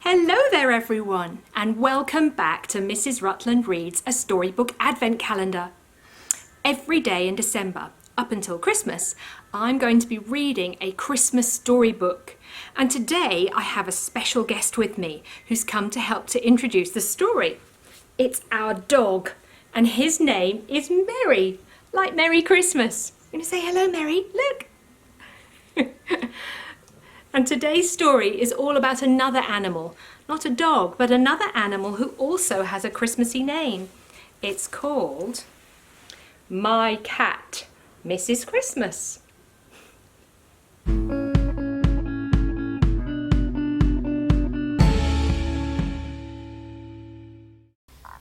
Hello there everyone, and welcome back to Mrs. Rutland Reads a Storybook Advent Calendar. Every day in December, up until Christmas, I'm going to be reading a Christmas storybook. And today I have a special guest with me who's come to help to introduce the story. It's our dog, and his name is Merry, like Merry Christmas. I'm going to say hello, Merry, look. And today's story is all about another animal, not a dog, but another animal who also has a Christmassy name. It's called My Cat, Mrs. Christmas.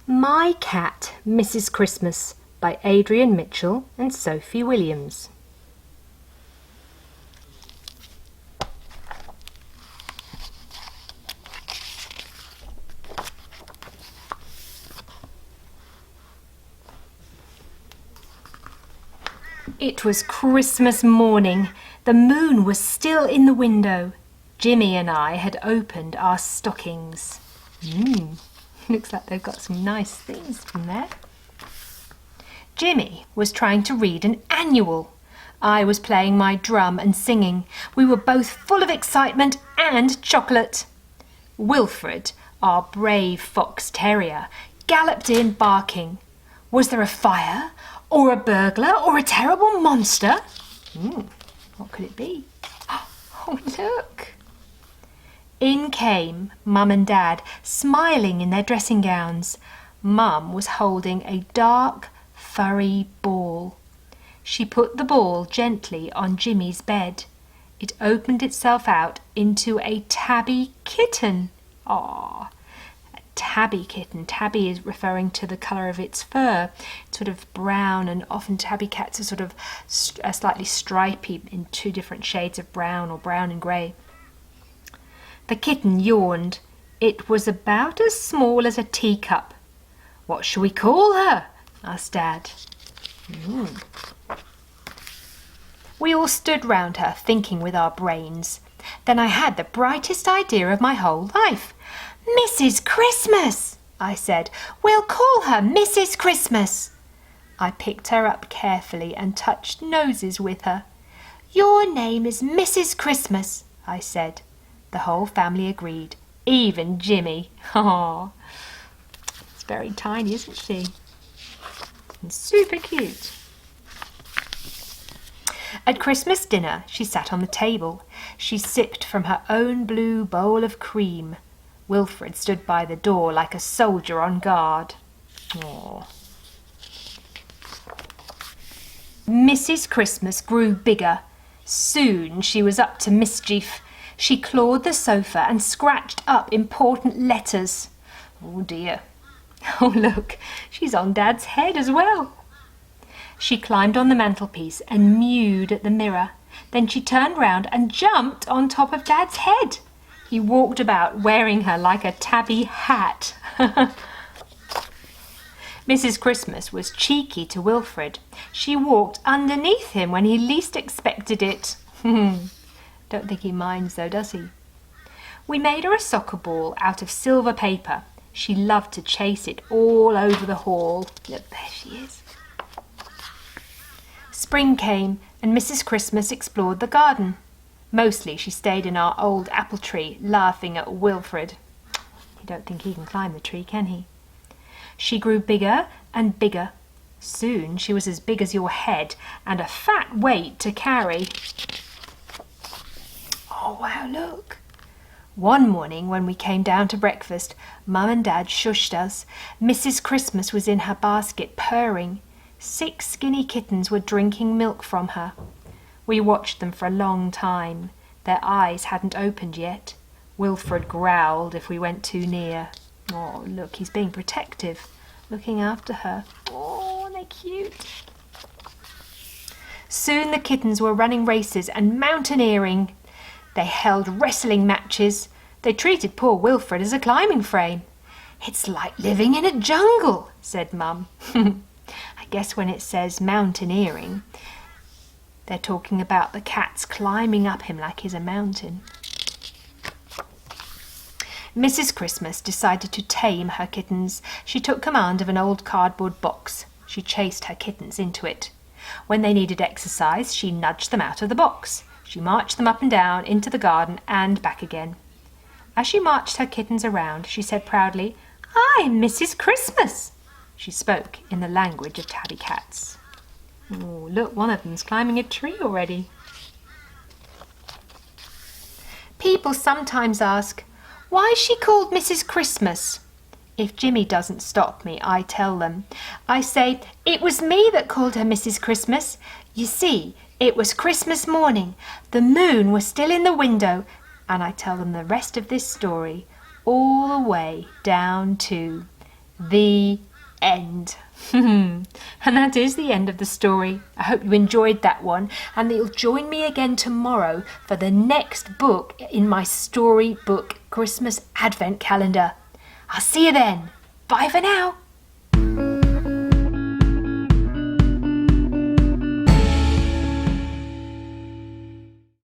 My Cat, Mrs. Christmas by Adrian Mitchell and Sophie Williams. It was Christmas morning. The moon was still in the window. Jimmy and I had opened our stockings. Looks like they've got some nice things from there. Jimmy was trying to read an annual. I was playing my drum and singing. We were both full of excitement and chocolate. Wilfred, our brave fox terrier, galloped in barking. Was there a fire? Or a burglar, or a terrible monster? What could it be? Oh, look! In came Mum and Dad, smiling in their dressing gowns. Mum was holding a dark, furry ball. She put the ball gently on Jimmy's bed. It opened itself out into a tabby kitten. Aww. Tabby kitten. Tabby is referring to the colour of its fur. It's sort of brown, and often tabby cats are sort of slightly stripy in two different shades of brown or brown and grey. The kitten yawned. It was about as small as a teacup. What shall we call her? Asked Dad. We all stood round her, thinking with our brains. Then I had the brightest idea of my whole life. Mrs. Christmas, I said. We'll call her Mrs. Christmas. I picked her up carefully and touched noses with her. Your name is Mrs. Christmas, I said. The whole family agreed, even Jimmy. Oh, it's very tiny, isn't she? And super cute. At Christmas dinner, she sat on the table. She sipped from her own blue bowl of cream. Wilfred stood by the door like a soldier on guard. Aww. Mrs. Christmas grew bigger. Soon she was up to mischief. She clawed the sofa and scratched up important letters. Oh dear. Oh look, she's on Dad's head as well. She climbed on the mantelpiece and mewed at the mirror. Then she turned round and jumped on top of Dad's head. He walked about wearing her like a tabby hat. Mrs. Christmas was cheeky to Wilfred. She walked underneath him when he least expected it. Don't think he minds though, does he? We made her a soccer ball out of silver paper. She loved to chase it all over the hall. Look, there she is. Spring came and Mrs. Christmas explored the garden. Mostly she stayed in our old apple tree, laughing at Wilfred. You don't think he can climb the tree, can he? She grew bigger and bigger. Soon she was as big as your head and a fat weight to carry. Oh, wow, look. One morning when we came down to breakfast, Mum and Dad shushed us. Mrs. Christmas was in her basket purring. 6 skinny kittens were drinking milk from her. We watched them for a long time. Their eyes hadn't opened yet. Wilfred growled if we went too near. Oh, look, he's being protective, looking after her. Oh, they're cute. Soon the kittens were running races and mountaineering. They held wrestling matches. They treated poor Wilfred as a climbing frame. It's like living in a jungle, said Mum. I guess when it says mountaineering, they're talking about the cats climbing up him like he's a mountain. Mrs. Christmas decided to tame her kittens. She took command of an old cardboard box. She chased her kittens into it. When they needed exercise, she nudged them out of the box. She marched them up and down into the garden and back again. As she marched her kittens around, she said proudly, "I'm Mrs. Christmas." She spoke in the language of tabby cats. Oh, look, one of them's climbing a tree already. People sometimes ask, "Why is she called Mrs. Christmas?" If Jimmy doesn't stop me, I tell them. I say, "It was me that called her Mrs. Christmas. You see, it was Christmas morning. The moon was still in the window." And I tell them the rest of this story all the way down to the end. And that is the end of the story. I hope you enjoyed that one, and that you'll join me again tomorrow for the next book in my storybook Christmas Advent Calendar. I'll see you then. Bye for now.